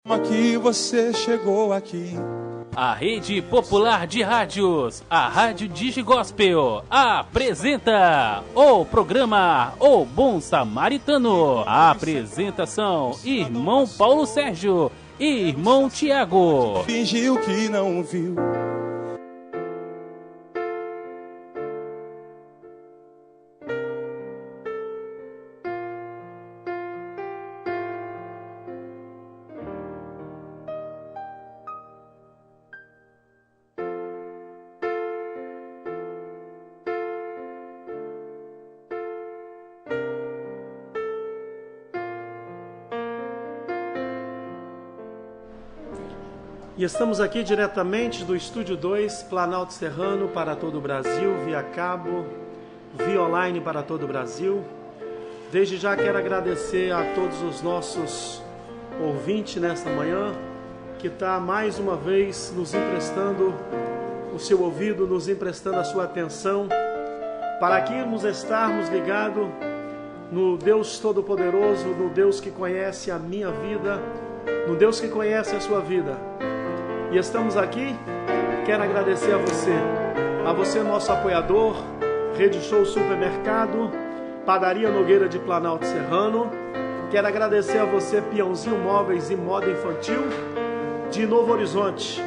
Que você chegou aqui. A Rede Popular de Rádios, a Rádio DigiGospel, apresenta o programa O Bom Samaritano. A apresentação, Irmão Paulo Sérgio e Irmão Tiago. Fingiu que não viu. E estamos aqui diretamente do Estúdio 2, Planalto Serrano, para todo o Brasil, via cabo, via online para todo o Brasil. Desde já quero agradecer a todos os nossos ouvintes nesta manhã, que está mais uma vez nos emprestando o seu ouvido, nos emprestando a sua atenção, para aqui nos estarmos ligados no Deus Todo-Poderoso, no Deus que conhece a minha vida, no Deus que conhece a sua vida. E estamos aqui, quero agradecer a você nosso apoiador, Rede Show Supermercado, Padaria Nogueira de Planalto Serrano. Quero agradecer a você, Peãozinho Móveis e Moda Infantil de Novo Horizonte.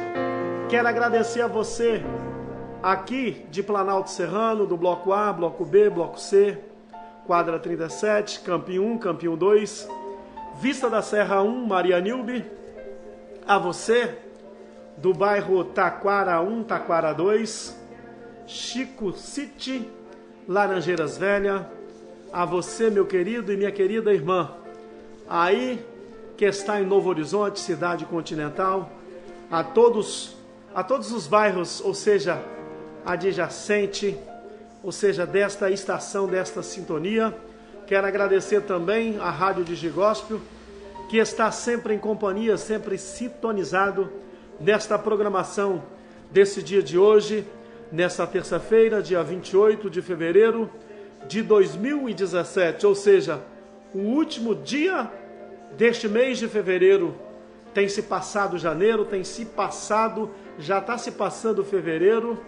Quero agradecer a você aqui de Planalto Serrano, do Bloco A, Bloco B, Bloco C, Quadra 37, Campinho 1, Campinho 2, Vista da Serra 1, Maria Nilbe. A você do bairro Taquara 1, Taquara 2, Chico City, Laranjeiras Velha. A você, meu querido e minha querida irmã, aí que está em Novo Horizonte, cidade continental, a todos os bairros, ou seja, adjacente, ou seja, desta estação, desta sintonia. Quero agradecer também a Rádio DigiGospel, que está sempre em companhia, sempre sintonizado nesta programação desse dia de hoje, nesta terça-feira, dia 28 de fevereiro de 2017, ou seja, o último dia deste mês de fevereiro. Tem se passado janeiro, já está se passando fevereiro.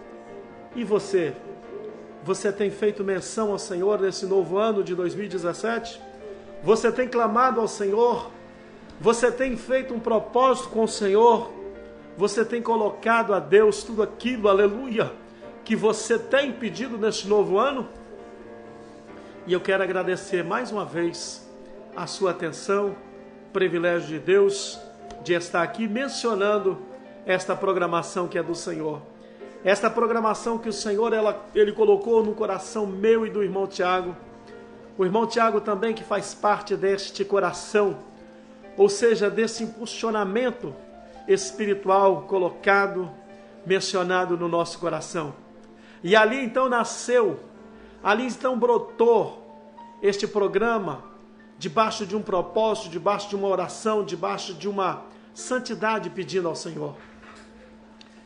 E você tem feito menção ao Senhor nesse novo ano de 2017? Você tem clamado ao Senhor? Você tem feito um propósito com o Senhor? Você tem colocado a Deus tudo aquilo, aleluia, que você tem pedido neste novo ano? E eu quero agradecer mais uma vez a sua atenção, privilégio de Deus de estar aqui mencionando esta programação que é do Senhor. Esta programação que o Senhor ele colocou no coração meu e do irmão Tiago. O irmão Tiago também, que faz parte deste coração, ou seja, desse impulsionamento espiritual colocado, mencionado no nosso coração. E ali então nasceu, ali então brotou este programa, debaixo de um propósito, debaixo de uma oração, debaixo de uma santidade pedindo ao Senhor.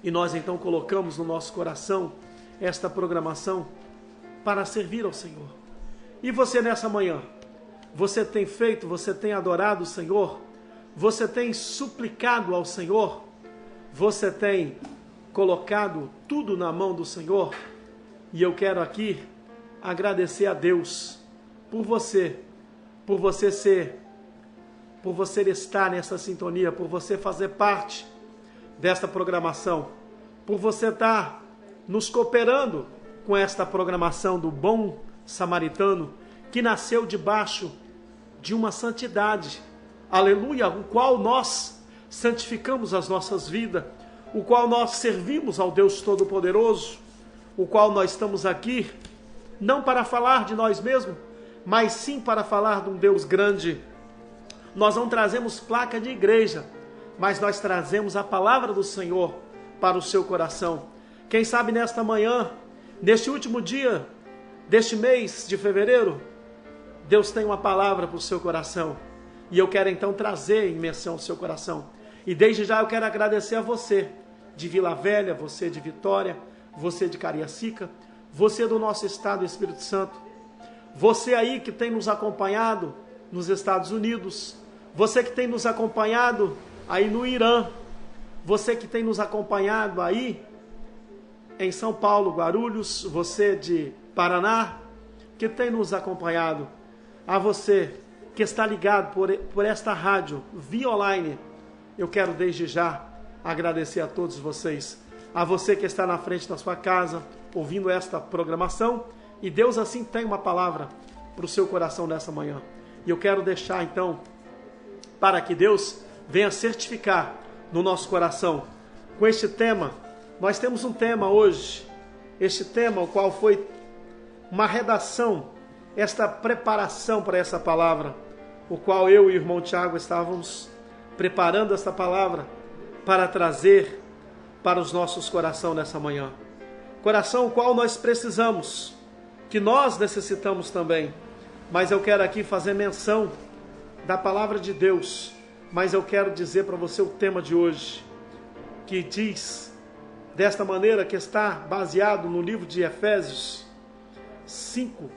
E nós então colocamos no nosso coração esta programação para servir ao Senhor. E você nessa manhã, você tem feito, você tem adorado o Senhor? Você tem suplicado ao Senhor? Você tem colocado tudo na mão do Senhor? E eu quero aqui agradecer a Deus por você estar nessa sintonia, por você fazer parte desta programação, por você estar nos cooperando com esta programação do Bom Samaritano, que nasceu debaixo de uma santidade, aleluia, o qual nós santificamos as nossas vidas, o qual nós servimos ao Deus Todo-Poderoso, o qual nós estamos aqui, não para falar de nós mesmos, mas sim para falar de um Deus grande. Nós não trazemos placa de igreja, mas nós trazemos a palavra do Senhor para o seu coração. Quem sabe nesta manhã, neste último dia deste mês de fevereiro, Deus tem uma palavra para o seu coração. E eu quero então trazer em menção ao seu coração. E desde já eu quero agradecer a você de Vila Velha, você de Vitória, você de Cariacica, você do nosso estado, Espírito Santo. Você aí que tem nos acompanhado nos Estados Unidos, você que tem nos acompanhado aí no Irã, você que tem nos acompanhado aí em São Paulo, Guarulhos, você de Paraná, que tem nos acompanhado, a você que está ligado por esta rádio via online, eu quero desde já agradecer a todos vocês, a você que está na frente da sua casa, ouvindo esta programação, e Deus assim tem uma palavra para o seu coração nessa manhã. E eu quero deixar então, para que Deus venha certificar no nosso coração, com este tema. Nós temos um tema hoje, este tema, o qual foi uma redação, esta preparação para essa palavra, o qual eu e o irmão Tiago estávamos preparando esta palavra para trazer para os nossos corações nessa manhã. Coração o qual nós precisamos, que nós necessitamos também. Mas eu quero aqui fazer menção da palavra de Deus, mas eu quero dizer para você o tema de hoje, que diz desta maneira, que está baseado no livro de Efésios 5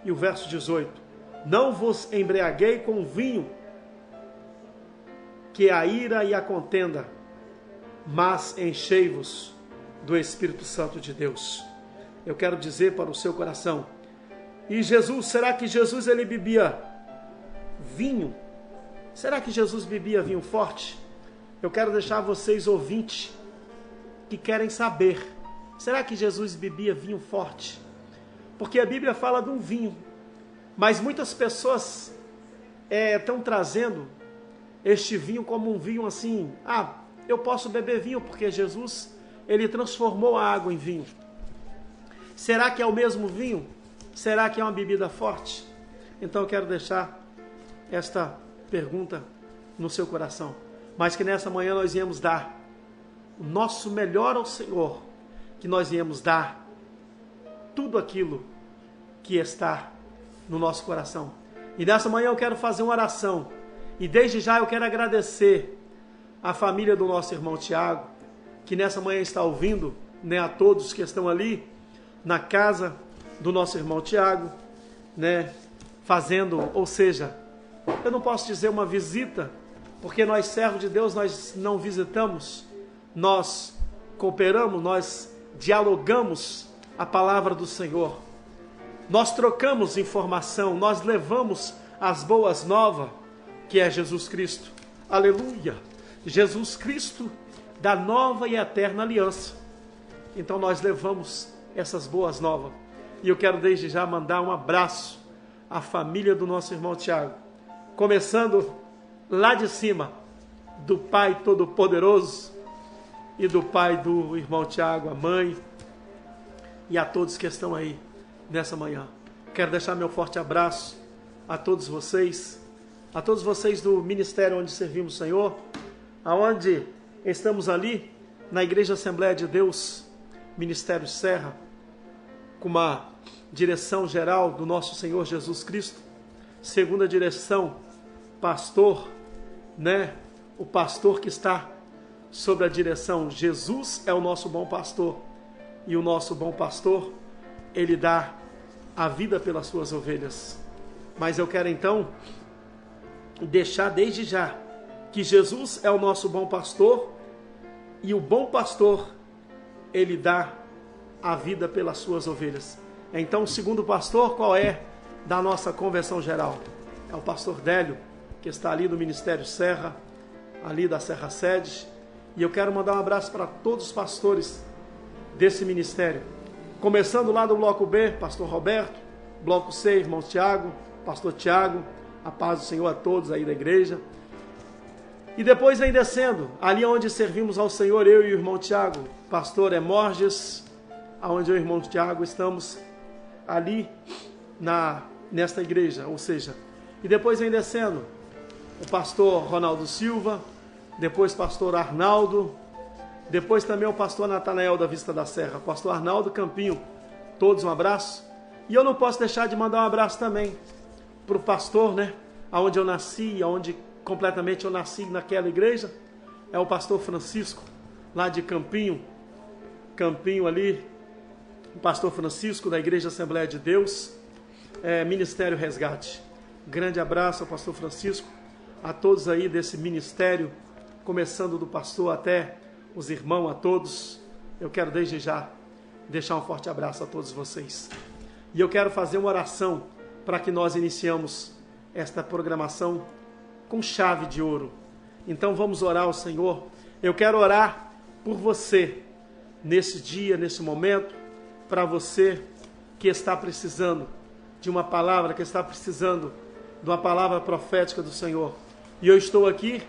e o verso 18. Não vos embriaguei com vinho, que é a ira e a contenda, mas enchei-vos do Espírito Santo de Deus. Eu quero dizer para o seu coração, e Jesus, será que Jesus ele bebia vinho? Será que Jesus bebia vinho forte? Eu quero deixar vocês ouvintes que querem saber, será que Jesus bebia vinho forte? Porque a Bíblia fala de um vinho, mas muitas pessoas estão trazendo este vinho como um vinho assim, eu posso beber vinho porque Jesus, ele transformou a água em vinho. Será que é o mesmo vinho? Será que é uma bebida forte? Então eu quero deixar esta pergunta no seu coração. Mas que nessa manhã nós viemos dar o nosso melhor ao Senhor. Que nós viemos dar tudo aquilo que está no nosso coração. E nessa manhã eu quero fazer uma oração. E desde já eu quero agradecer a família do nosso irmão Tiago, que nessa manhã está ouvindo, a todos que estão ali na casa do nosso irmão Tiago, fazendo, ou seja, eu não posso dizer uma visita, porque nós servos de Deus, nós não visitamos, nós cooperamos, nós dialogamos a palavra do Senhor, nós trocamos informação, nós levamos as boas novas, que é Jesus Cristo, aleluia, Jesus Cristo da nova e eterna aliança. Então nós levamos essas boas novas. E eu quero desde já mandar um abraço à família do nosso irmão Tiago. Começando lá de cima, do Pai Todo-Poderoso e do pai do irmão Tiago, a mãe e a todos que estão aí nessa manhã. Quero deixar meu forte abraço a todos vocês do ministério onde servimos o Senhor, aonde estamos ali na Igreja Assembleia de Deus, Ministério Serra, com uma direção geral do nosso Senhor Jesus Cristo, segunda direção, pastor, o pastor que está sob a direção, Jesus é o nosso bom pastor, e o nosso bom pastor, ele dá a vida pelas suas ovelhas. Mas eu quero então deixar desde já que Jesus é o nosso bom pastor, e o bom pastor, ele dá a vida pelas suas ovelhas. Então o segundo pastor, qual é da nossa convenção geral? É o pastor Délio, que está ali do Ministério Serra, ali da Serra Sede, e eu quero mandar um abraço para todos os pastores desse ministério, começando lá do bloco B, pastor Roberto, bloco C, irmão Tiago, pastor Tiago, a paz do Senhor a todos aí da igreja. E depois vem descendo, ali onde servimos ao Senhor, eu e o irmão Tiago, pastor Emorges, aonde eu e o irmão Tiago estamos ali nesta igreja, ou seja, e depois vem descendo o pastor Ronaldo Silva, depois pastor Arnaldo, depois também o pastor Natanael da Vista da Serra, pastor Arnaldo Campinho, todos um abraço. E eu não posso deixar de mandar um abraço também para o pastor, aonde eu nasci, aonde completamente eu nasci naquela igreja, é o pastor Francisco, lá de Campinho ali, o pastor Francisco da Igreja Assembleia de Deus, Ministério Resgate. Grande abraço ao pastor Francisco, a todos aí desse ministério começando do pastor até os irmãos, a todos, eu quero desde já deixar um forte abraço a todos vocês. E eu quero fazer uma oração para que nós iniciemos esta programação com chave de ouro. Então vamos orar ao Senhor. Eu quero orar por você nesse dia, nesse momento, para você que está precisando de uma palavra, que está precisando de uma palavra profética do Senhor. E eu estou aqui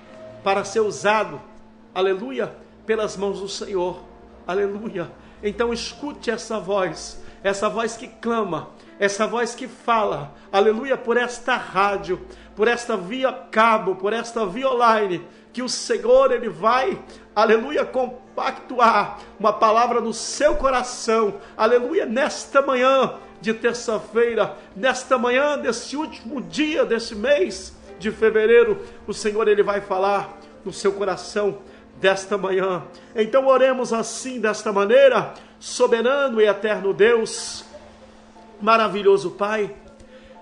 para ser usado, aleluia, pelas mãos do Senhor, aleluia. Então escute essa voz que clama, essa voz que fala, aleluia, por esta rádio, por esta via cabo, por esta via online, que o Senhor, Ele vai, aleluia, compactuar uma palavra no seu coração, aleluia, nesta manhã de terça-feira, nesta manhã desse último dia desse mês de fevereiro, o Senhor, Ele vai falar no seu coração desta manhã. Então oremos assim, desta maneira. Soberano e eterno Deus, maravilhoso Pai,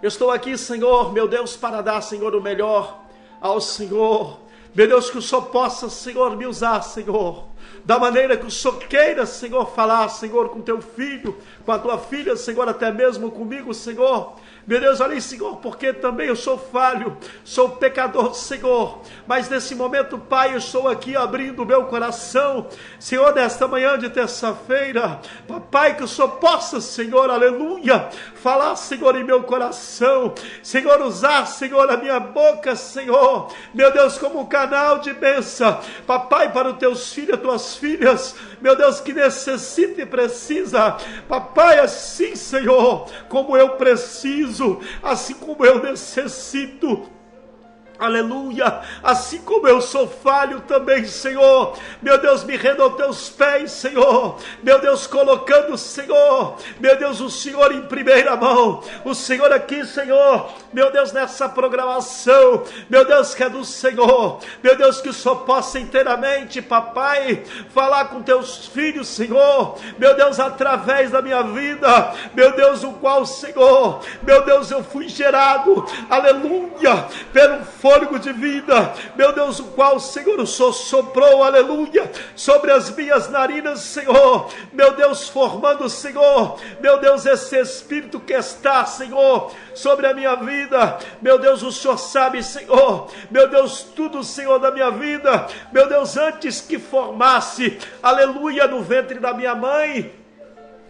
eu estou aqui, Senhor, meu Deus, para dar, Senhor, o melhor ao Senhor. Meu Deus, que o Senhor possa, Senhor, me usar, Senhor, da maneira que o Senhor queira, Senhor, falar, Senhor, com teu filho, com a tua filha, Senhor, até mesmo comigo, Senhor. Meu Deus, olha aí, Senhor, porque também eu sou falho, sou pecador, Senhor, mas nesse momento, Pai, eu estou aqui abrindo o meu coração, Senhor, nesta manhã de terça-feira, Papai, que o Senhor possa, Senhor, aleluia, falar, Senhor, em meu coração, Senhor, usar, Senhor, a minha boca, Senhor, meu Deus, como um canal de bênção, Papai, para os teus filhos, as tuas filhas, meu Deus, que necessita e precisa, Papai, assim, Senhor, como eu preciso, assim como eu necessito, aleluia, assim como eu sou falho também, Senhor, meu Deus, me rendo aos teus pés, Senhor, meu Deus, colocando, Senhor, meu Deus, o Senhor em primeira mão, o Senhor aqui, Senhor, meu Deus, nessa programação, meu Deus, que é do Senhor, meu Deus, que o Senhor possa inteiramente, Papai, falar com teus filhos, Senhor, meu Deus, através da minha vida, meu Deus, o qual, Senhor, meu Deus, eu fui gerado, aleluia, pelo fôlego de vida, meu Deus, o qual, Senhor, o Senhor soprou, aleluia, sobre as minhas narinas, Senhor, meu Deus, formando, Senhor, meu Deus, esse Espírito que está, Senhor, sobre a minha vida, meu Deus, o Senhor sabe, Senhor, meu Deus, tudo, Senhor, da minha vida, meu Deus, antes que formasse, aleluia, no ventre da minha mãe,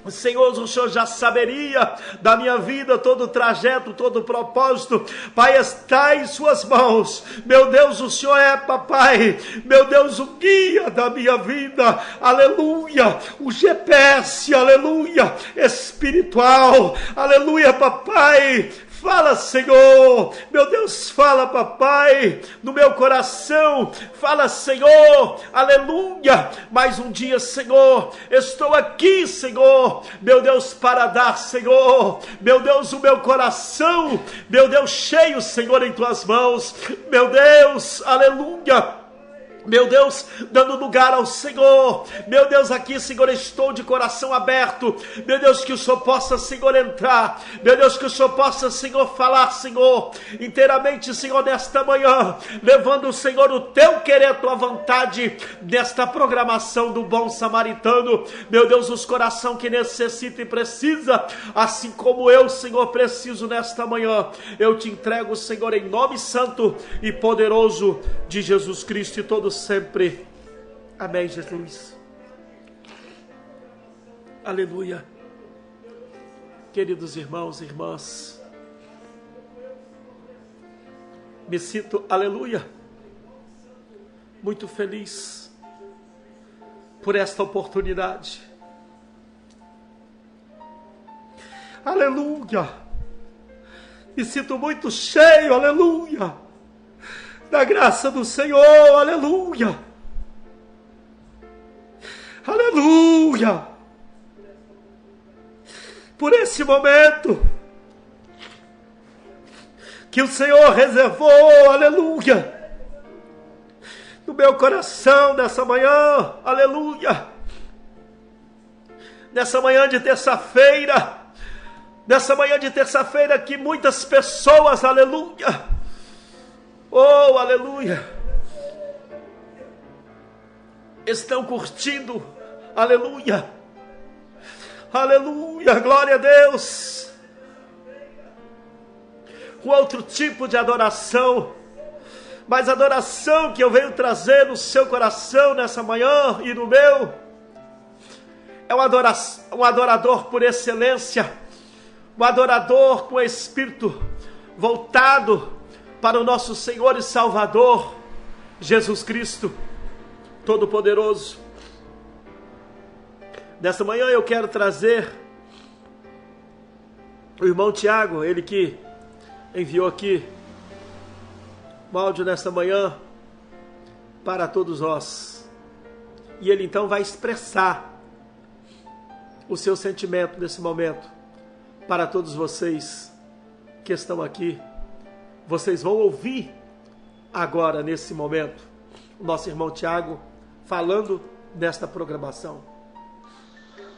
Senhor, o Senhor já saberia da minha vida, todo o trajeto, todo o propósito, Pai, está em suas mãos, meu Deus, o Senhor é, Papai, meu Deus, o guia da minha vida, aleluia, o GPS, aleluia, espiritual, aleluia, Papai. Fala, Senhor, meu Deus, fala, Papai, no meu coração, fala, Senhor, aleluia, mais um dia, Senhor, estou aqui, Senhor, meu Deus, para dar, Senhor, meu Deus, o meu coração, meu Deus, cheio, Senhor, em tuas mãos, meu Deus, aleluia, meu Deus, dando lugar ao Senhor, meu Deus, aqui, Senhor, estou de coração aberto, meu Deus, que o Senhor possa, Senhor, entrar, meu Deus, que o Senhor possa, Senhor, falar, Senhor, inteiramente, Senhor, nesta manhã, levando, Senhor, o teu querer, a tua vontade, nesta programação do Bom Samaritano, meu Deus, os coração que necessita e precisa, assim como eu, Senhor, preciso nesta manhã, eu te entrego, Senhor, em nome santo e poderoso de Jesus Cristo e todos sempre. Amém, Jesus. Aleluia. Queridos irmãos e irmãs, me sinto, aleluia, muito feliz por esta oportunidade. Aleluia. Me sinto muito cheio, aleluia, da graça do Senhor, aleluia, aleluia, por esse momento que o Senhor reservou, aleluia, no meu coração nessa manhã, aleluia, nessa manhã de terça-feira, que muitas pessoas, aleluia, oh, aleluia, estão curtindo. Aleluia. Aleluia, glória a Deus. Um outro tipo de adoração, mas a adoração que eu venho trazer no seu coração nessa manhã e no meu, é um adorador por excelência, um adorador com espírito voltado para o nosso Senhor e Salvador, Jesus Cristo, Todo-Poderoso. Nessa manhã eu quero trazer o irmão Tiago, ele que enviou aqui um áudio nesta manhã para todos nós. E ele então vai expressar o seu sentimento nesse momento para todos vocês que estão aqui. Vocês vão ouvir agora, nesse momento, o nosso irmão Tiago falando desta programação.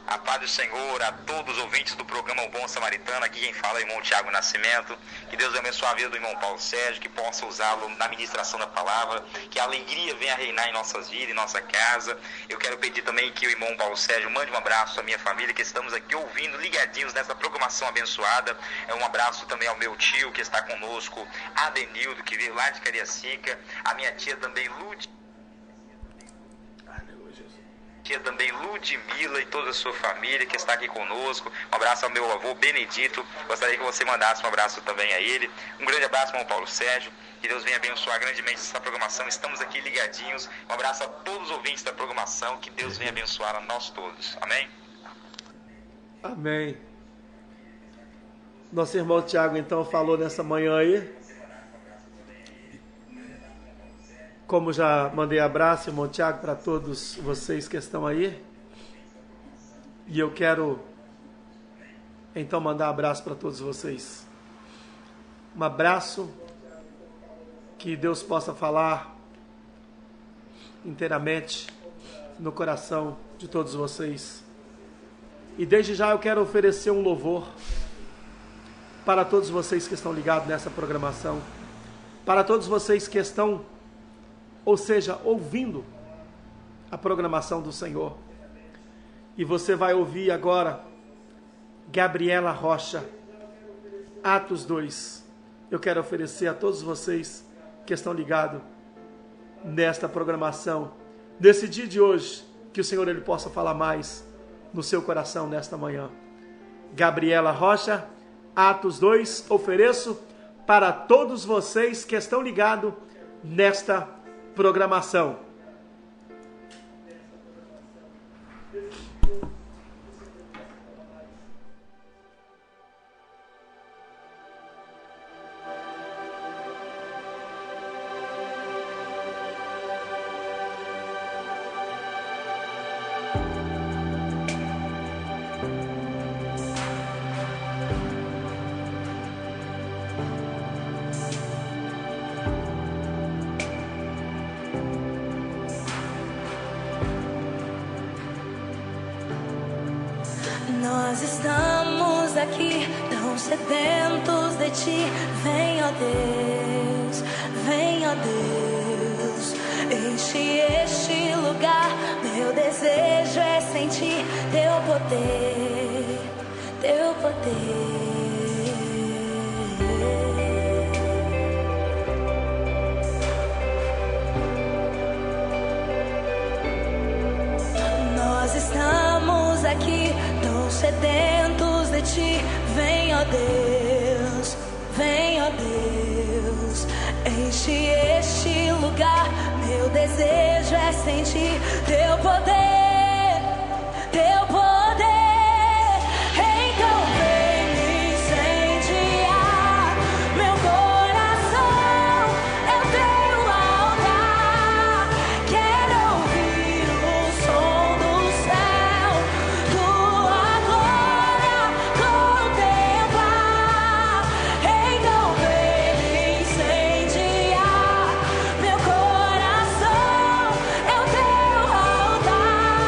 A paz do Senhor a todos os ouvintes do programa O Bom Samaritano. Aqui quem fala é o irmão Tiago Nascimento. Que Deus abençoe a vida do irmão Paulo Sérgio, que possa usá-lo na ministração da palavra, que a alegria venha reinar em nossas vidas, em nossa casa. Eu quero pedir também que o irmão Paulo Sérgio mande um abraço à minha família, que estamos aqui ouvindo, ligadinhos nessa programação abençoada. Um abraço também ao meu tio que está conosco, Adenildo, que veio lá de Cariacica, a minha tia também, Ludmila e toda a sua família que está aqui conosco. Um abraço ao meu avô Benedito. Gostaria que você mandasse um abraço também a ele. Um grande abraço, irmão Paulo Sérgio. Que Deus venha abençoar grandemente essa programação. Estamos aqui ligadinhos. Um abraço a todos os ouvintes da programação. Que Deus venha abençoar a nós todos. Amém? Amém. Nosso irmão Tiago então falou nessa manhã aí. Como já mandei abraço, irmão Tiago, para todos vocês que estão aí. E eu quero então mandar abraço para todos vocês. Um abraço, que Deus possa falar inteiramente no coração de todos vocês. E desde já eu quero oferecer um louvor para todos vocês que estão ligados nessa programação, para todos vocês que estão, ou seja, ouvindo a programação do Senhor. E você vai ouvir agora Gabriela Rocha, Atos 2. Eu quero oferecer a todos vocês que estão ligados nesta programação, nesse dia de hoje, que o Senhor ele possa falar mais no seu coração nesta manhã. Gabriela Rocha, Atos 2, ofereço para todos vocês que estão ligados nesta programação. Nós estamos aqui tão sedentos de ti. Vem, ó Deus, vem, ó Deus, enche este lugar. Meu desejo é sentir teu poder, teu poder. Nós estamos aqui sedentos de ti. Vem, ó Deus, vem, ó Deus, enche este lugar. Meu desejo é sentir teu poder, teu poder. Então vem me incendiar. Meu coração é o teu altar. Quero ouvir o som do céu, tua glória contemplar. Então vem me incendiar. Meu coração é o teu altar.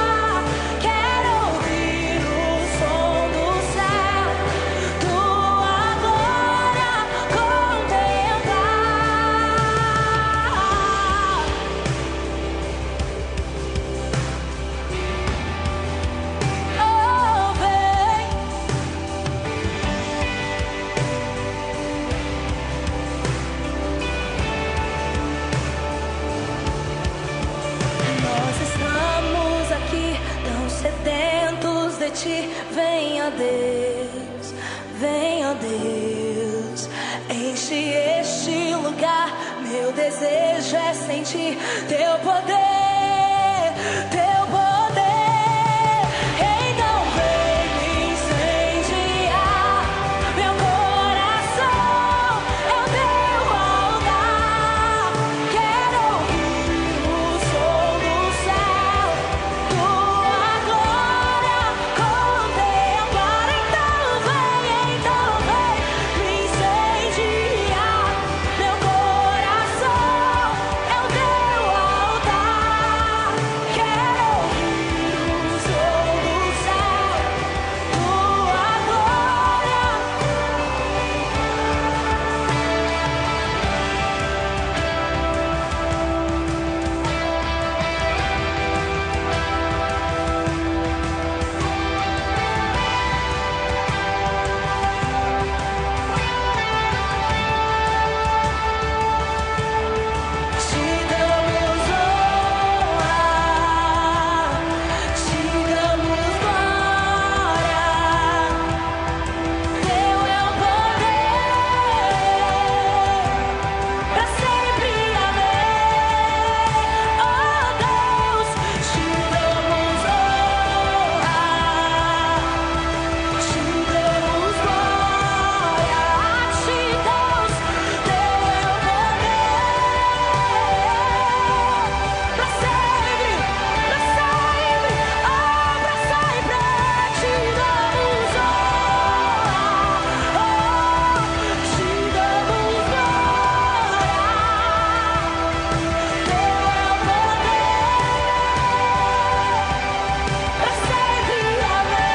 noite, venha Deus, venha Deus, enche este lugar. Meu desejo é sentir teu poder, teu poder. Então vem me incendiar, meu coração é o teu altar. Quero ouvir o som do céu, tua glória contemplar. Então vem me incendiar, meu coração é o teu altar. Quero ouvir o som do céu, tua glória. Te damos honra, te damos glória. Teu é o poder, pra sempre amém. Oh Deus, te damos honra, te damos glória. A ti, Deus, teu é o poder, pra sempre, oh, pra sempre. Te damos honra, oh, te damos glória. Teu é o poder, pra sempre amém.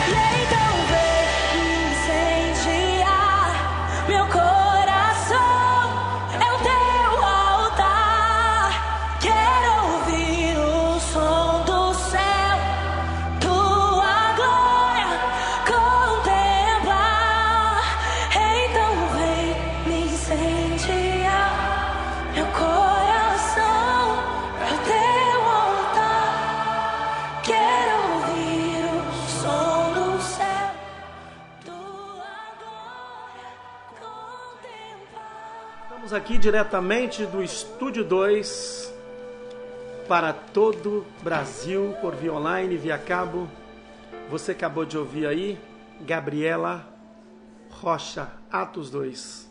E então vem incendiar, meu coração é o teu altar. Quero ouvir o som do céu, tua glória contemplar. Então vem me incendiar, meu coração é o teu altar. Quero ouvir o som do céu, tua glória contemplar. Estamos aqui diretamente do Estúdio 2 para todo Brasil, por via online, via cabo. Você acabou de ouvir aí Gabriela Rocha, Atos 2.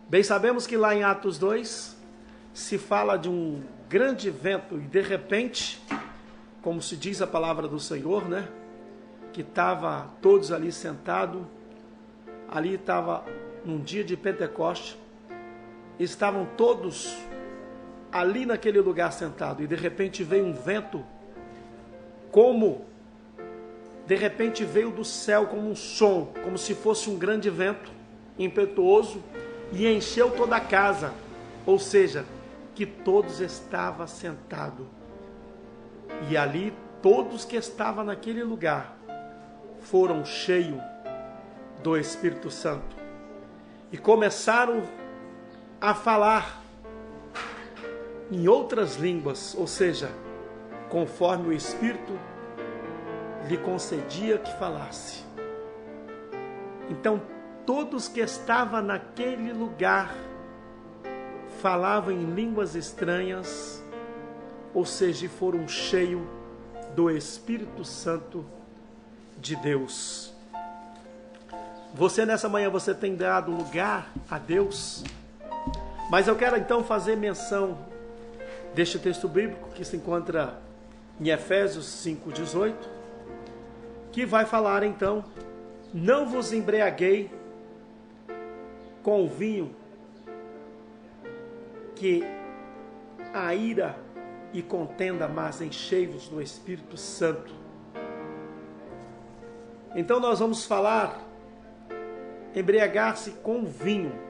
Bem, sabemos que lá em Atos 2 se fala de um grande evento e de repente, como se diz a palavra do Senhor, né? Que estava todos ali sentados, ali estava num dia de Pentecoste, estavam todos ali naquele lugar sentado e de repente veio um vento, como de repente veio do céu como um som, como se fosse um grande vento impetuoso e encheu toda a casa, ou seja, que todos estavam sentados e ali todos que estavam naquele lugar foram cheios do Espírito Santo e começaram a falar em outras línguas, ou seja, conforme o Espírito lhe concedia que falasse. Então, todos que estavam naquele lugar falavam em línguas estranhas, ou seja, foram cheios do Espírito Santo de Deus. Você nessa manhã, você tem dado lugar a Deus? Mas eu quero então fazer menção deste texto bíblico que se encontra em Efésios 5:18, que vai falar então: não vos embriaguei com o vinho, que a ira e contenda, mas enchei-vos do Espírito Santo. Então nós vamos falar embriagar-se com vinho.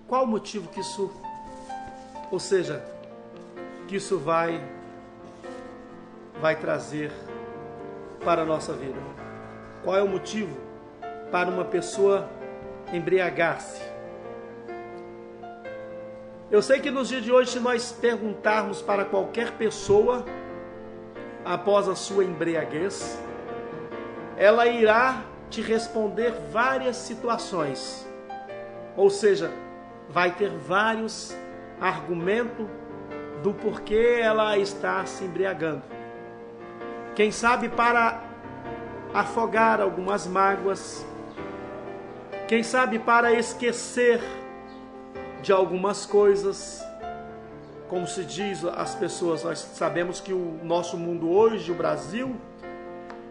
Qual o motivo que isso, ou seja, que isso vai trazer para a nossa vida? Qual é o motivo para uma pessoa embriagar-se? Eu sei que nos dias de hoje, se nós perguntarmos para qualquer pessoa, após a sua embriaguez, ela irá te responder várias situações. Ou seja, vai ter vários argumentos do porquê ela está se embriagando. Quem sabe para afogar algumas mágoas, quem sabe para esquecer de algumas coisas. Como se diz as pessoas, nós sabemos que o nosso mundo hoje, o Brasil,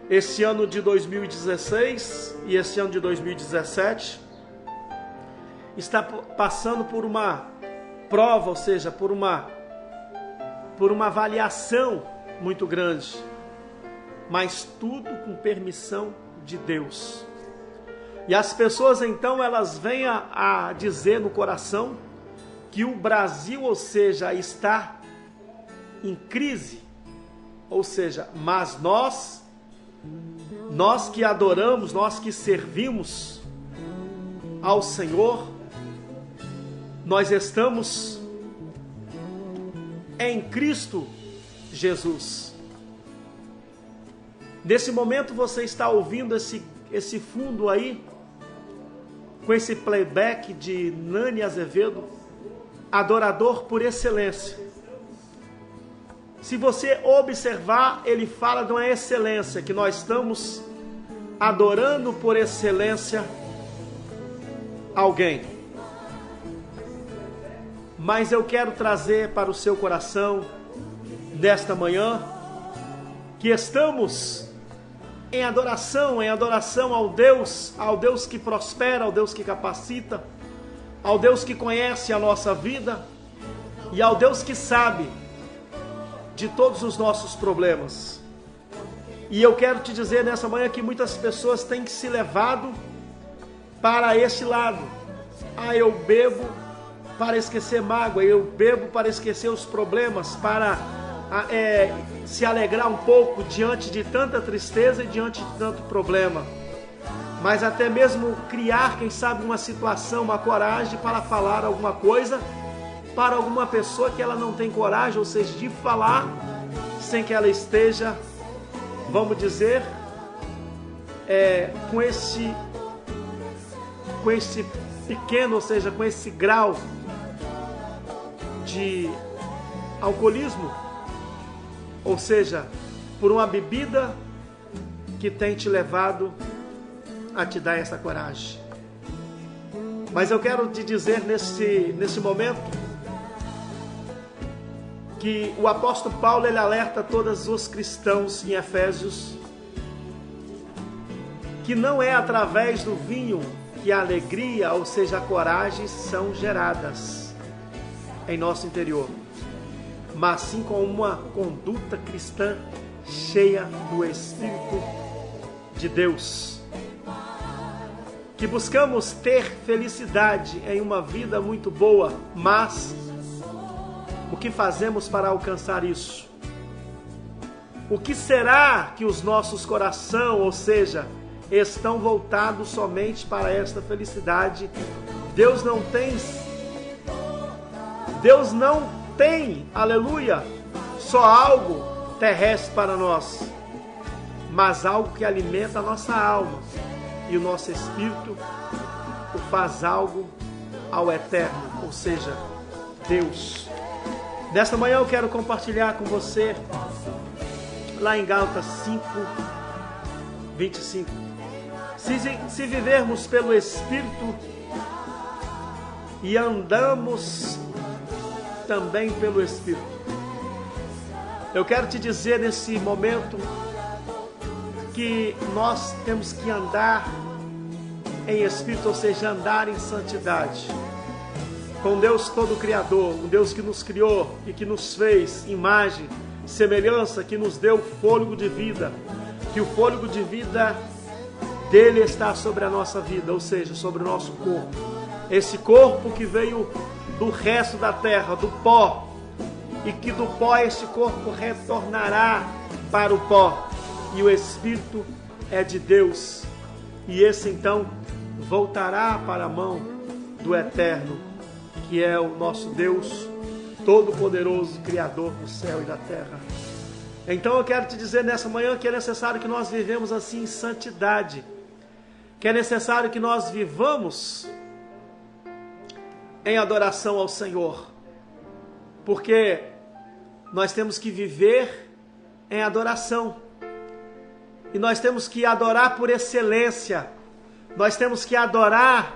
esse ano de 2016 e esse ano de 2017, está passando por uma prova, ou seja, por uma avaliação muito grande, mas tudo com permissão de Deus. E as pessoas então, elas vêm a dizer no coração que o Brasil, ou seja, está em crise, ou seja, mas nós que adoramos, nós que servimos ao Senhor, nós estamos em Cristo Jesus. Nesse momento você está ouvindo esse fundo aí, com esse playback de Nani Azevedo, adorador por excelência. Se você observar, ele fala de uma excelência, que nós estamos adorando por excelência alguém. Mas eu quero trazer para o seu coração, nesta manhã, que estamos em adoração ao Deus que prospera, ao Deus que capacita, ao Deus que conhece a nossa vida e ao Deus que sabe de todos os nossos problemas. E eu quero te dizer nessa manhã que muitas pessoas têm se levado para esse lado. Eu bebo para esquecer mágoa, eu bebo para esquecer os problemas, para se alegrar um pouco diante de tanta tristeza e diante de tanto problema. Mas até mesmo criar, quem sabe, uma situação, uma coragem para falar alguma coisa para alguma pessoa que ela não tem coragem, ou seja, de falar sem que ela esteja, vamos dizer, com esse pequeno, ou seja, com esse grau de alcoolismo, ou seja, por uma bebida que tem te levado a te dar essa coragem. Mas eu quero te dizer nesse momento que o apóstolo Paulo, ele alerta todos os cristãos em Efésios que não é através do vinho que a alegria, ou seja, a coragem, são geradas em nosso interior, mas sim com uma conduta cristã cheia do Espírito de Deus. Que buscamos ter felicidade em uma vida muito boa, mas o que fazemos para alcançar isso? O que será que os nossos corações, ou seja, estão voltados somente para esta felicidade? Deus não tem, aleluia, só algo terrestre para nós, mas algo que alimenta a nossa alma, e o nosso espírito o faz algo ao eterno, ou seja, Deus. Nesta manhã eu quero compartilhar com você, lá em Gálatas 5:25. Se vivermos pelo Espírito e andamos também pelo Espírito. Eu quero te dizer nesse momento que nós temos que andar em Espírito, ou seja, andar em santidade. Com Deus todo Criador, um Deus que nos criou e que nos fez imagem, semelhança, que nos deu fôlego de vida, que o fôlego de vida dele está sobre a nossa vida, ou seja, sobre o nosso corpo. Esse corpo que veio do resto da terra, do pó, e que do pó esse corpo retornará para o pó. E o Espírito é de Deus, e esse então voltará para a mão do Eterno, que é o nosso Deus Todo-Poderoso, Criador do céu e da terra. Então eu quero te dizer nessa manhã que é necessário que nós vivemos assim em santidade, que é necessário que nós vivamos em adoração ao Senhor, porque nós temos que viver em adoração, e nós temos que adorar por excelência, nós temos que adorar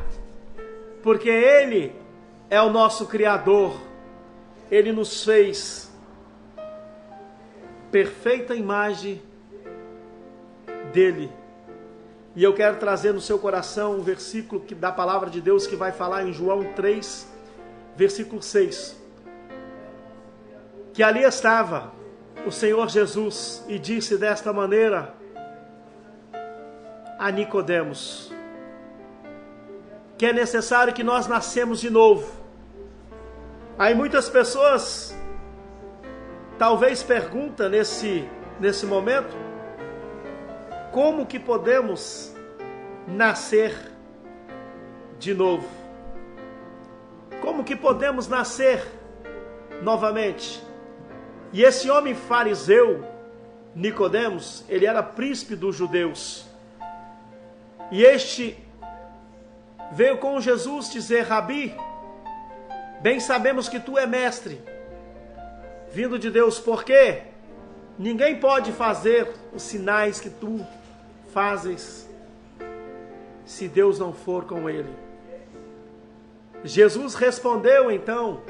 porque Ele é o nosso Criador, Ele nos fez perfeita imagem dEle. E eu quero trazer no seu coração um versículo da palavra de Deus que vai falar em João 3, versículo 6. Que ali estava o Senhor Jesus e disse desta maneira a Nicodemos, que é necessário que nós nascemos de novo. Aí muitas pessoas talvez perguntam nesse momento, como que podemos nascer de novo? Como que podemos nascer novamente? E esse homem fariseu, Nicodemos, ele era príncipe dos judeus. E este veio com Jesus dizer: Rabi, bem sabemos que tu é mestre, vindo de Deus, porque ninguém pode fazer os sinais que tu fazes se Deus não for com ele. Jesus respondeu então,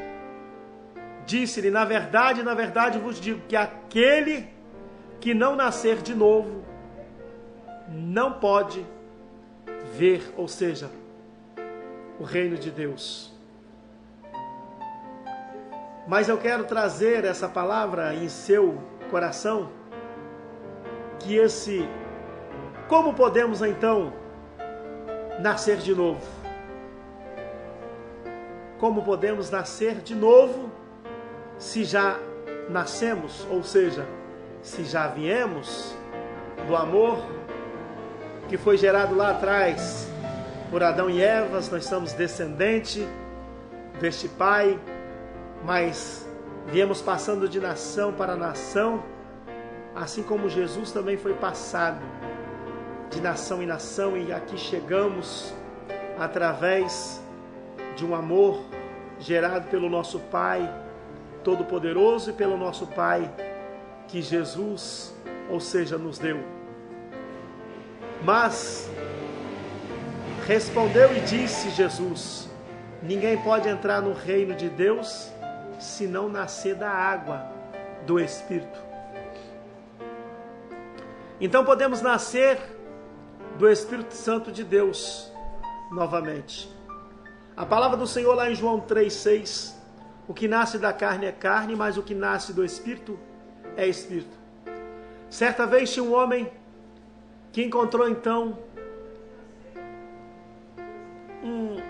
disse-lhe: na verdade vos digo que aquele que não nascer de novo não pode ver, ou seja, o reino de Deus. Mas eu quero trazer essa palavra em seu coração, que como podemos então nascer de novo? Como podemos nascer de novo se já nascemos, ou seja, se já viemos do amor que foi gerado lá atrás por Adão e Eva? Nós somos descendente deste Pai, mas viemos passando de nação para nação, assim como Jesus também foi passado de nação em nação, e aqui chegamos através de um amor gerado pelo nosso Pai Todo-Poderoso e pelo nosso Pai que Jesus, ou seja, nos deu. Mas respondeu e disse Jesus: ninguém pode entrar no reino de Deus se não nascer da água do Espírito. Então podemos nascer do Espírito Santo de Deus novamente. A palavra do Senhor lá em João 3,6: o que nasce da carne é carne, mas o que nasce do Espírito é Espírito. Certa vez tinha um homem que encontrou então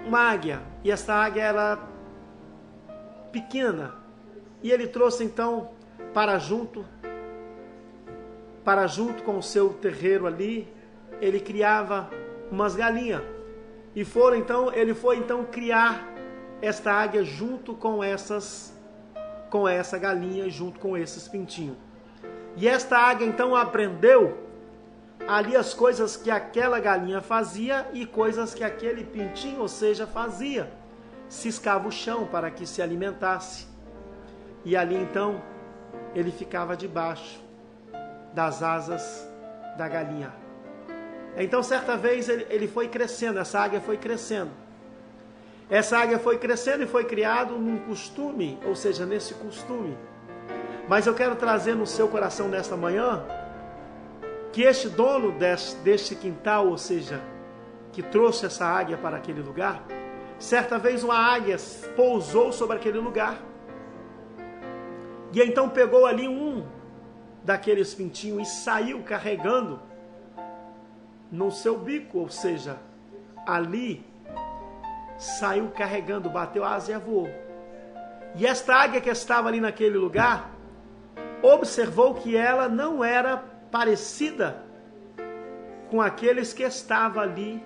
uma águia, e essa águia era pequena, e ele trouxe então para junto com o seu terreiro ali, ele criava umas galinhas, e ele foi então criar esta águia junto com essa galinha, junto com esses pintinhos. E esta águia então aprendeu ali as coisas que aquela galinha fazia e coisas que aquele pintinho, ou seja, fazia. Ciscava o chão para que se alimentasse. E ali então ele ficava debaixo das asas da galinha. Então certa vez ele foi crescendo, essa águia foi crescendo. Essa águia foi crescendo e foi criado num costume, ou seja, nesse costume. Mas eu quero trazer no seu coração nesta manhã que este dono deste quintal, ou seja, que trouxe essa águia para aquele lugar, certa vez uma águia pousou sobre aquele lugar. E então pegou ali um daqueles pintinhos e saiu carregando no seu bico, ou seja, ali saiu carregando, bateu a asa e voou. E esta águia que estava ali naquele lugar observou que ela não era parecida com aqueles que estavam ali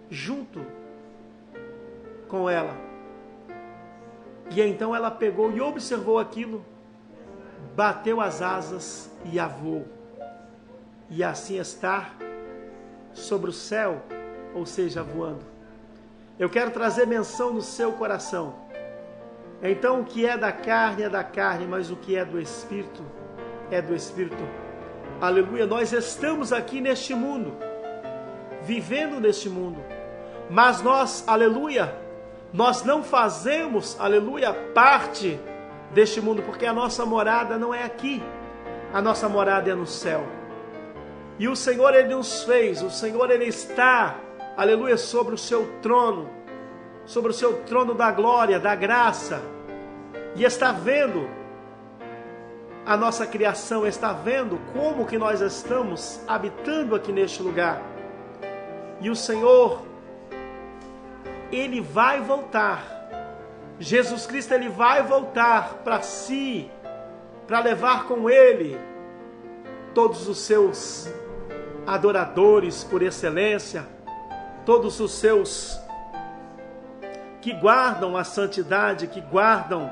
junto com ela. E então ela pegou e observou aquilo, bateu as asas e voou. E assim está sobre o céu, ou seja, voando. Eu quero trazer menção no seu coração. Então o que é da carne, mas o que é do Espírito, é do Espírito. Aleluia, nós estamos aqui neste mundo, vivendo neste mundo, mas nós, aleluia, nós não fazemos, aleluia, parte deste mundo, porque a nossa morada não é aqui, a nossa morada é no céu. E o Senhor, Ele nos fez, o Senhor, Ele está, aleluia, sobre o seu trono da glória, da graça, e está vendo a nossa criação, está vendo como que nós estamos habitando aqui neste lugar. E o Senhor, Ele vai voltar. Jesus Cristo, Ele vai voltar para si, para levar com Ele todos os seus adoradores por excelência, todos os seus que guardam a santidade, que guardam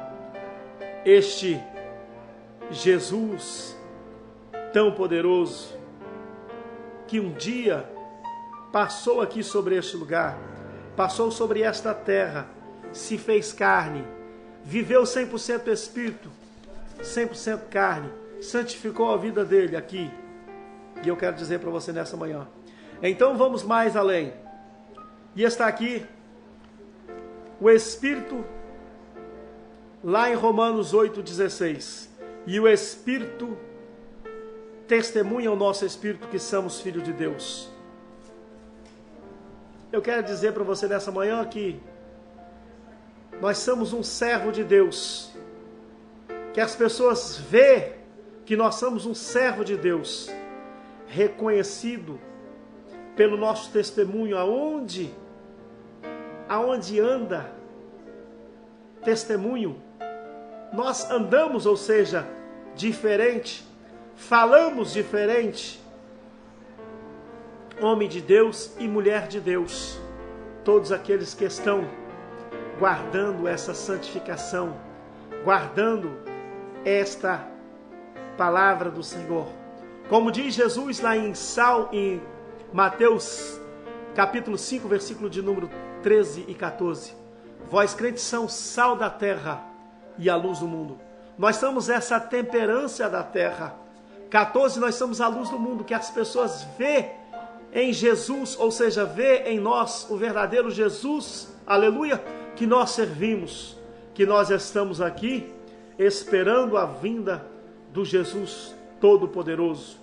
este Jesus tão poderoso, que um dia passou aqui sobre este lugar, passou sobre esta terra, se fez carne, viveu 100% Espírito, 100% carne, santificou a vida dele aqui. E eu quero dizer para você nessa manhã. Então vamos mais além. E está aqui o Espírito, lá em Romanos 8,16. E o Espírito testemunha ao nosso Espírito que somos filhos de Deus. Eu quero dizer para você nessa manhã que nós somos um servo de Deus. Que as pessoas vejam que nós somos um servo de Deus, reconhecido pelo nosso testemunho, aonde anda, testemunho, nós andamos, ou seja, diferente, falamos diferente, homem de Deus e mulher de Deus, todos aqueles que estão guardando essa santificação, guardando esta palavra do Senhor. Como diz Jesus lá em Mateus capítulo 5, versículo de número 13 e 14. Vós crentes são sal da terra e a luz do mundo. Nós somos essa temperança da terra. 14, nós somos a luz do mundo, que as pessoas vê em Jesus, ou seja, vê em nós o verdadeiro Jesus, aleluia, que nós servimos, que nós estamos aqui esperando a vinda do Jesus Todo-Poderoso.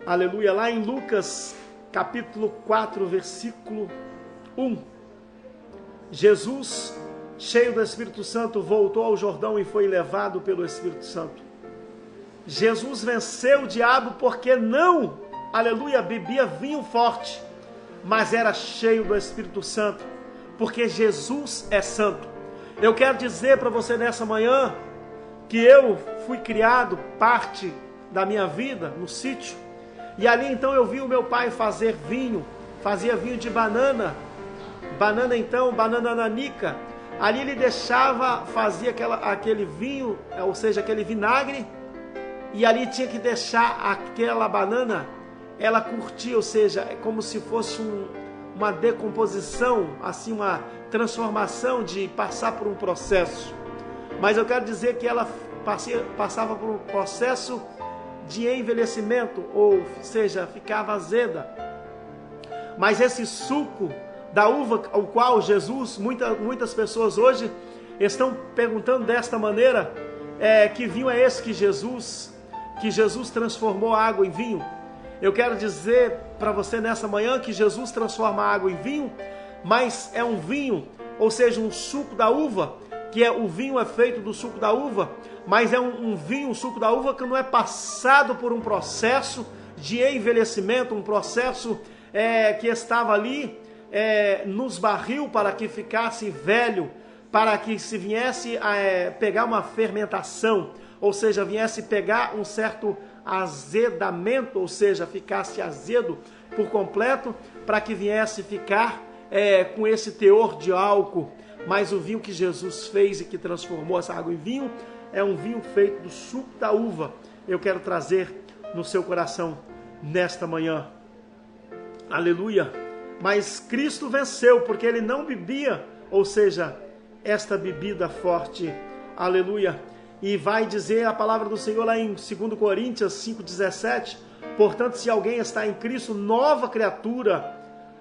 Aleluia, lá em Lucas capítulo 4, versículo 1. Jesus, cheio do Espírito Santo, voltou ao Jordão e foi levado pelo Espírito Santo. Jesus venceu o diabo porque não, aleluia, bebia vinho forte, mas era cheio do Espírito Santo, porque Jesus é santo. Eu quero dizer para você nessa manhã que eu fui criado parte da minha vida no sítio, e ali então eu vi o meu pai fazer vinho, fazia vinho de banana nanica. Ali ele fazia aquele vinho, ou seja, aquele vinagre, e ali tinha que deixar aquela banana, ela curtir, ou seja, é como se fosse uma decomposição, assim, uma transformação, de passar por um processo. Mas eu quero dizer que ela passava por um processo de envelhecimento, ou seja, ficava azeda. Mas esse suco da uva, ao qual Jesus, muitas pessoas hoje estão perguntando desta maneira, que vinho é esse que Jesus transformou a água em vinho? Eu quero dizer para você nessa manhã que Jesus transforma a água em vinho, mas é um vinho, ou seja, um suco da uva, que o vinho é feito do suco da uva, mas é um suco da uva que não é passado por um processo de envelhecimento, um processo que estava ali nos barril para que ficasse velho, para que se viesse a pegar uma fermentação, ou seja, viesse pegar um certo azedamento, ou seja, ficasse azedo por completo, para que viesse ficar com esse teor de álcool. mas o vinho que Jesus fez e que transformou essa água em vinho é um vinho feito do suco da uva. Eu quero trazer no seu coração nesta manhã. Aleluia! Mas Cristo venceu, porque ele não bebia, ou seja, esta bebida forte. Aleluia! E vai dizer a palavra do Senhor lá em 2 Coríntios 5,17: portanto, se alguém está em Cristo, nova criatura,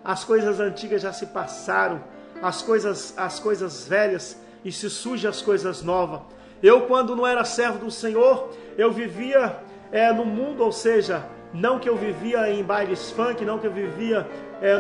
as coisas antigas já se passaram, as coisas velhas, e se surgem as coisas novas. Eu, quando não era servo do Senhor, eu vivia no mundo, ou seja, não que eu vivia em bailes funk, não que eu vivia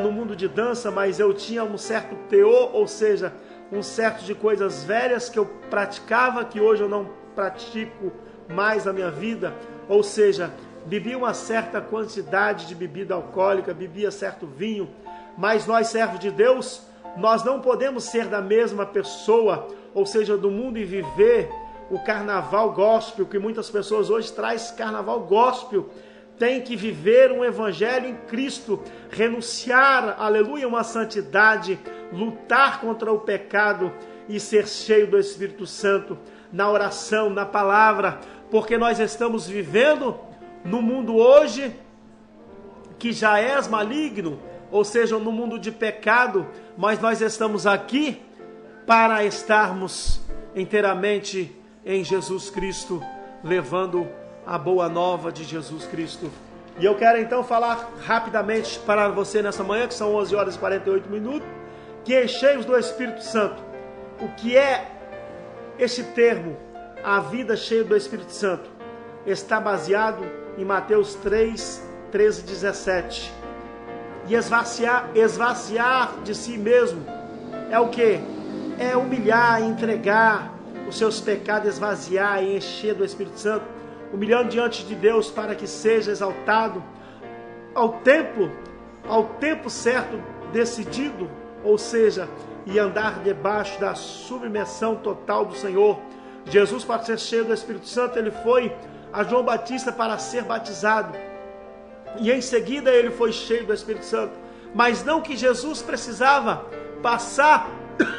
no mundo de dança, mas eu tinha um certo teor, ou seja, um certo de coisas velhas que eu praticava, que hoje eu não pratico mais na minha vida, ou seja, bebia uma certa quantidade de bebida alcoólica, bebia certo vinho, mas nós, servos de Deus, nós não podemos ser da mesma pessoa, ou seja, do mundo, e viver o carnaval gospel, que muitas pessoas hoje traz carnaval gospel. Tem que viver um evangelho em Cristo, renunciar, aleluia, uma santidade, lutar contra o pecado e ser cheio do Espírito Santo, na oração, na palavra, porque nós estamos vivendo no mundo hoje que já é maligno, ou seja, no mundo de pecado, mas nós estamos aqui para estarmos inteiramente em Jesus Cristo, levando a boa nova de Jesus Cristo. E eu quero então falar rapidamente para você nessa manhã, que são 11 horas e 48 minutos, que encheios do Espírito Santo. O que é este termo, a vida cheia do Espírito Santo? Está baseado em Mateus 3, 13 e 17. E esvaziar de si mesmo é o que? É humilhar, entregar os seus pecados, esvaziar e encher do Espírito Santo, humilhando diante de Deus para que seja exaltado ao tempo certo, decidido, ou seja, e andar debaixo da submissão total do Senhor. Jesus, para ser cheio do Espírito Santo, ele foi a João Batista para ser batizado, e em seguida ele foi cheio do Espírito Santo, mas não que Jesus precisava passar,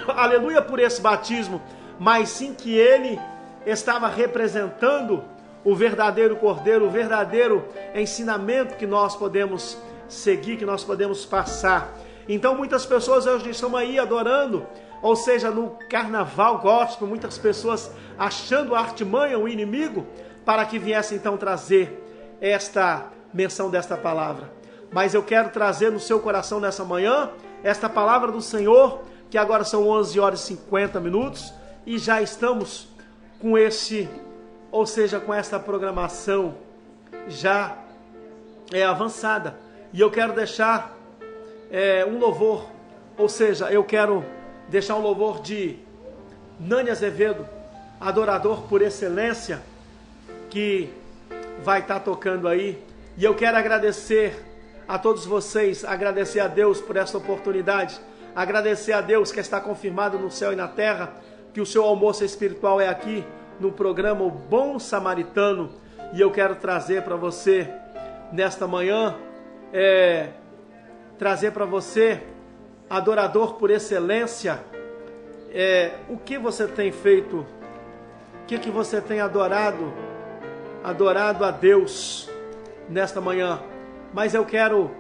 aleluia, por esse batismo, mas sim que ele estava representando o verdadeiro Cordeiro, o verdadeiro ensinamento que nós podemos seguir, que nós podemos passar. Então muitas pessoas hoje estão aí adorando, ou seja, no carnaval gospel, muitas pessoas achando a artimanha, o inimigo, para que viesse então trazer esta menção desta palavra. Mas eu quero trazer no seu coração nessa manhã esta palavra do Senhor, que agora são 11 horas e 50 minutos, e já estamos com esse, ou seja, com esta programação já avançada. E eu quero deixar um louvor, ou seja, eu quero deixar um louvor de Nani Azevedo, adorador por excelência, que vai estar tocando aí. E eu quero agradecer a todos vocês, agradecer a Deus por essa oportunidade, agradecer a Deus que está confirmado no céu e na terra, que o seu almoço espiritual é aqui no programa O Bom Samaritano. E eu quero trazer para você nesta manhã, trazer para você, adorador por excelência, o que você tem feito, o que você tem adorado a Deus nesta manhã. Mas eu quero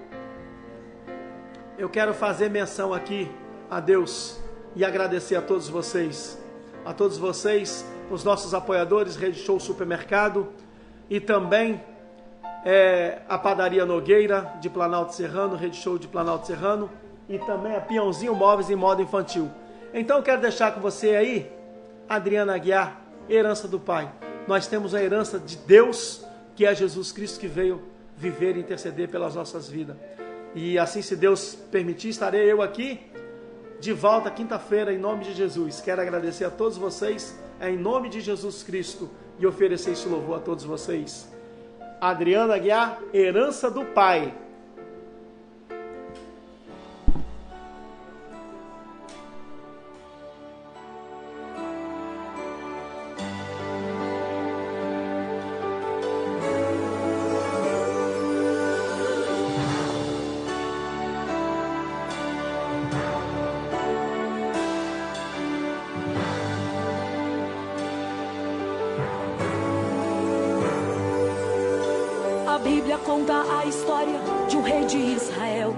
fazer menção aqui a Deus e agradecer a todos vocês, os nossos apoiadores, Rede Show Supermercado, e também a Padaria Nogueira de Planalto Serrano, Rede Show de Planalto Serrano, e também a Peãozinho Móveis em Moda Infantil. Então eu quero deixar com você aí, Adriana Aguiar, herança do Pai. Nós temos a herança de Deus, que é Jesus Cristo, que veio viver e interceder pelas nossas vidas. E assim, se Deus permitir, estarei eu aqui de volta quinta-feira, em nome de Jesus. Quero agradecer a todos vocês, em nome de Jesus Cristo, e oferecer esse louvor a todos vocês. Adriana Aguiar, herança do Pai. Bíblia conta a história de um rei de Israel.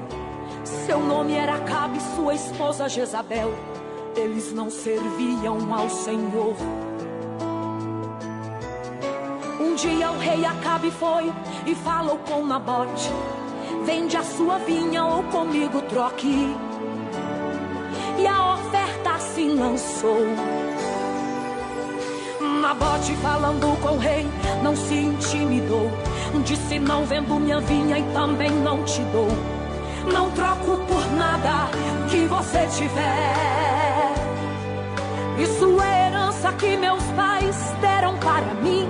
Seu nome era Acabe, sua esposa Jezabel. Eles não serviam ao Senhor. Um dia o rei Acabe foi e falou com Nabote: vende a sua vinha ou comigo troque. E a oferta assim lançou. Nabote, falando com o rei, não se intimidou. Disse: não vendo minha vinha e também não te dou. Não troco por nada que você tiver. Isso é herança que meus pais deram para mim.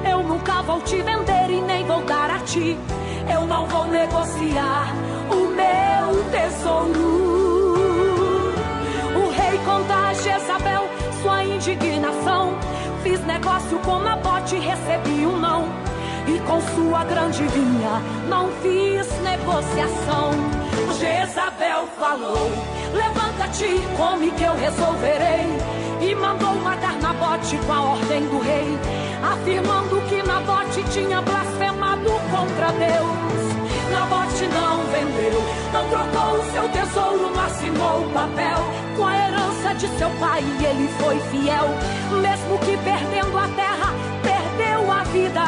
Eu nunca vou te vender e nem vou dar a ti. Eu não vou negociar o meu tesouro. O rei conta a Jezabel sua indignação. Fiz negócio com Nabote e recebi um não. E com sua grande vinha não fiz negociação. Jezabel falou: levanta-te, come que eu resolverei. E mandou matar Nabote com a ordem do rei, afirmando que Nabote tinha blasfemado contra Deus. Nabote não vendeu, não trocou o seu tesouro, não assinou o papel. Com a herança de seu pai ele foi fiel. Mesmo que perdendo a terra, perdeu a vida,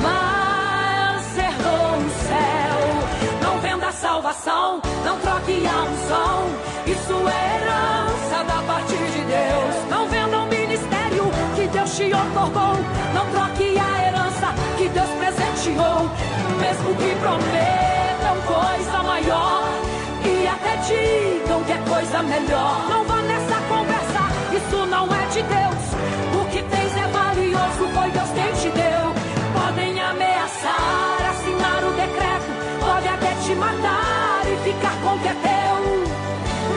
mas herdou o céu. Não venda a salvação, não troque a unção. Isso é herança da parte de Deus. Não venda o ministério que Deus te otorgou. Não troque a herança que Deus presenteou. Mesmo que prometam coisa maior e até digam que é coisa melhor, não vá nessa conversa, isso não é de Deus. O que tens é valioso, foi Deus quem te deu. Podem ameaçar, assinar o decreto, pode até te matar e ficar com o que é teu.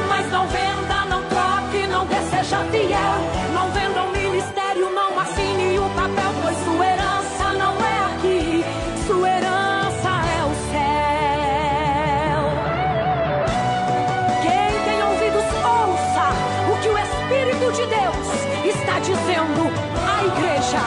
Mas não venda, não troque, não dê, seja fiel. Não venda o ministério, não assine o papel, pois sua herança não é aqui, sua herança é o céu. Quem tem ouvidos, ouça o que o Espírito de Deus está dizendo à igreja.